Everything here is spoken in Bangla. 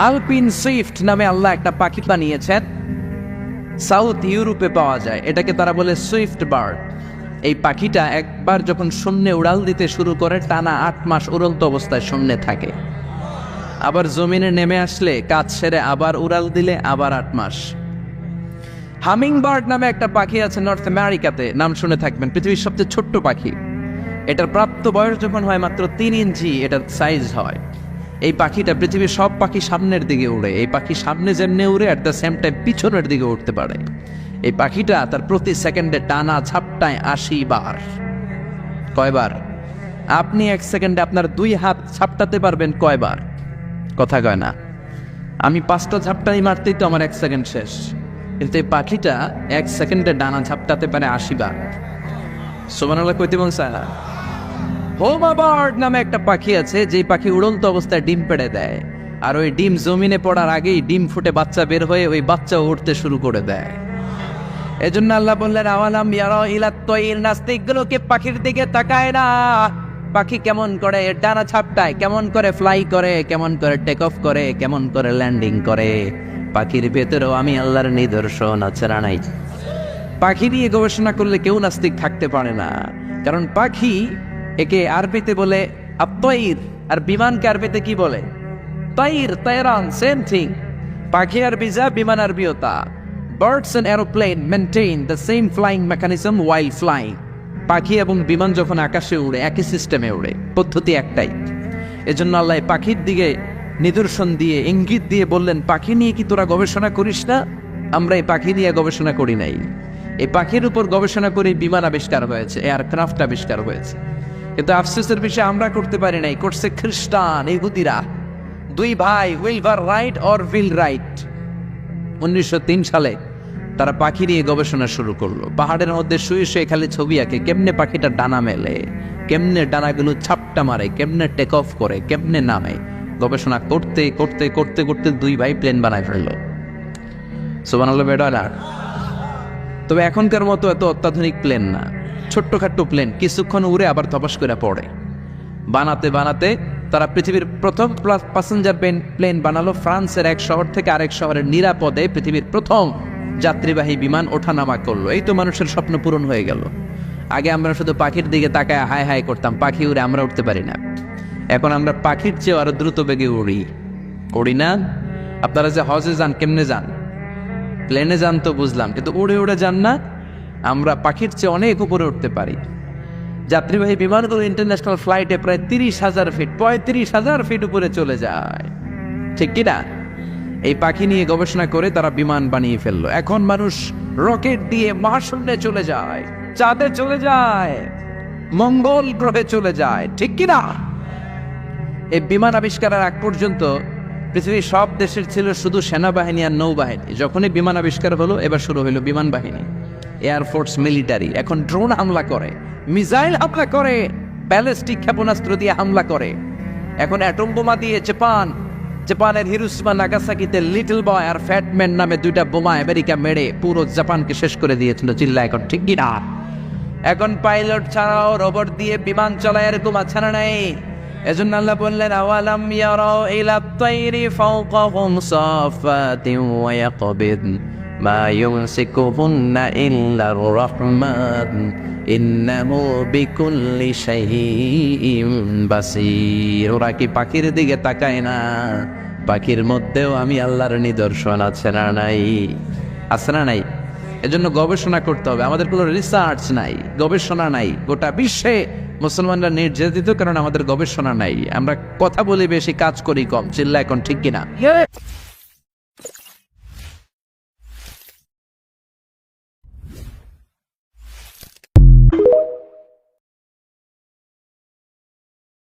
আলপিন সুইফট নামে আল্লাহ একটা পাখি বানিয়েছেন, সাউথ ইউরোপে পাওয়া যায়। এটাকে তারা বলে সুইফট বার্ড। এই পাখিটা একবার যখন শূন্যে উড়াল দিতে শুরু করে টানা 8 মাস উড়ন্ত অবস্থায় শূন্যে থাকে, আবার জমিনে নেমে আসলে কাজ সেরে আবার উড়াল দিলে আবার 8 মাস। হামিং বার্ড নামে একটা পাখি আছে নর্থ আমেরিকাতে, নাম শুনে থাকবেন, পৃথিবীর সবচেয়ে ছোট্ট পাখি। এটার প্রাপ্ত বয়স যখন হয় মাত্র 3 ইঞ্চি এটার সাইজ হয়। এই পাখিটা পৃথিবীর সব পাখি সামনের দিকে উড়ে। এই পাখি সামনে যেমনি উড়ে অ্যাট দ্য সেম টাইম পিছনের দিকে উঠতে পারে। এই পাখিটা তার প্রতি সেকেন্ডে টানা ঝাপটায় 80 বার। কয়বার? আপনি 1 সেকেন্ডে আপনার 2 হাত ঝাপটাতে পারবেন কয়বার? কথা কয় না। আমি 5টা ঝাপটাই মারতেই তো আমার 1 সেকেন্ড শেষ, কিন্তু এই পাখিটা 1 সেকেন্ডে ডানা ঝাপটাতে পারে 80 বার। সুবহানাল্লাহ কইতে বলছে না? হোমা বার্ড নামে একটা পাখি আছে, যে পাখি উড়ন্ত অবস্থায় ডিম পেড়ে দেয়, আর ওই ডিম জমিনে পড়ার আগেই ডিম ফুটে বাচ্চা বের হয়ে ওই বাচ্চা উঠতে শুরু করে দেয়। এজন্য আল্লাহ বললেন আওয়ালাম ইয়ারাউ ইলাত তায়র, নাস্তিকগুলোকে পাখির দিকে তাকায় না। পাখি কেমন করে ডানা ছাপটায়, কেমন করে ফ্লাই করে, কেমন করে টেক অফ করে, কেমন করে ল্যান্ডিং করে। পাখির ভেতরেও আমি আল্লাহর নিদর্শন আছে না নাই? পাখি নিয়ে গবেষণা করলে কেউ নাস্তিক থাকতে পারে না, কারণ পাখি একে আরবিতে বলে আত-তায়র, আর বিমানকে আরবিতে কি বলে? তায়র, তায়রান, সেম থিং। পাখি আরবি যা, বিমান আরবিও তা। Birds and aeroplane maintain the same flying mechanism while flying. পাখি এবং বিমান যখন আকাশে উড়ে একই সিস্টেমে উড়ে, পদ্ধতি একটাই। এজন্য আল্লাহ পাখির দিকে নিদর্শন দিয়ে ইঙ্গিত দিয়ে বললেন, পাখি নিয়ে কি তোরা গবেষণা করিস না? আমরা এই পাখি নিয়ে গবেষণা করি নাই। এই পাখির উপর গবেষণা করে বিমান আবিষ্কার হয়েছে, এয়ারক্রাফট আবিষ্কার হয়েছে। কিন্তু আফসোসের বিষয়ে আমরা করতে পারি নাই, করছে খ্রিস্টান ইহুদিরা। 2 ভাই, উইলভার রাইট অর উইল রাইট, 1903 সালে তারা পাখি নিয়ে গবেষণা শুরু করলো। পাহাড়ের মধ্যে শুয়ে শুয়ে খালি ছবি আঁকে, কেমনে পাখিটা ডানা মেলে, কেমনে ডানাগুলো ছাপটা মারে, কেমনে টেক অফ করে, কেমনে নামে। গবেষণা করতে করতে করতে করতে 2 ভাই প্লেন বানায় ফেললো। সুবহানাল্লাহ বেডালা। তবে এখনকার মতো এত অত্যাধুনিক প্লেন না, ছোট্টখাট্টো প্লেন, কিছুক্ষণ উড়ে আবার ধপাস করে পড়ে। বানাতে বানাতে তারা পৃথিবীর প্রথম প্যাসেঞ্জার প্লেন বানালো। ফ্রান্সের এক শহর থেকে আরেক শহরের নিরাপদে পৃথিবীর প্রথম যাত্রীবাহী বিমান ওঠানামা করলো। এই তো মানুষের স্বপ্ন পূরণ হয়ে গেল। আগে আমরা শুধু পাখির দিকে তাকায় হায় হায় করতাম, পাখি উড়ে, আমরা উঠতে পারি না। এখন আমরা পাখির চেয়ে আরো দ্রুত বেগে উড়ি না? আপনারা যে হজে যান, কেমনে যান? প্লেনে যান তো বুঝলাম, কিন্তু উড়ে উড়ে যান না? আমরা পাখির চেয়ে অনেক উপরে উঠতে পারি। যাত্রীবাহী বিমানগুলো ইন্টারন্যাশনাল ফ্লাইটে প্রায় 30,000 ফিট, 35,000 ফিট উপরে চলে যায়, ঠিক কিনা? এই পাখি নিয়ে গবেষণা করে তারা বিমান বানিয়ে ফেললো। এখন মানুষ রকেট দিয়ে মহাশূন্যে চলে যায়, চাঁদে চলে যায়, মঙ্গল গ্রহে চলে যায়, ঠিক কিনা? এই বিমান আবিষ্কারের আগ পর্যন্ত পৃথিবীর সব দেশের ছিল শুধু সেনাবাহিনী আর নৌবাহিনী। যখনই বিমান আবিষ্কার হলো, এবার শুরু হলো বিমান বাহিনী, এয়ারফোর্স, মিলিটারি। এখন ড্রোন হামলা করে, মিসাইল হামলা করে, ব্যালিস্টিক ক্ষেপণাস্ত্র দিয়ে হামলা করে। এখন অ্যাটম বোমা দিয়ে জাপানের হিরোশিমা নাগাসাকিতে লিটল বয় আর ফ্যাটম্যান নামে 2টা বোমা আমেরিকা মেরে পুরো জাপানকে শেষ করে দিয়েছিল। চিল্লা এখন, ঠিক কিনা? এখন পাইলট ছাড়াও রোবট দিয়ে বিমান চলায়, এরকম আছে না নাই? এজন্য আল্লাহ বললেন আওয়ালাম ইয়ারাউ ইলাত তায়রি ফাওকাহুম সাফাতিন ওয়া ইয়াকবিদ মা ইউমসিকুহুন্না ইল্লার রাহমান ইন্নাহু বিকুল্লি শাইইন বাসীর। ওরা কি পাখির দিকে তাকায় না? পাখির মধ্যেও আমি আল্লাহর নিদর্শন আছে না নাই? আছে না নাই? এজন্য গবেষণা করতে হবে। আমাদের কোনো রিসার্চ নাই, গবেষণা নাই। গোটা বিশ্বে মুসলমানরা নির্যাতিত, কারণ আমাদের গবেষণা নাই। আমরা কথা বলি বেশি, কাজ করি কম। চিল্লা এখন, ঠিক কিনা?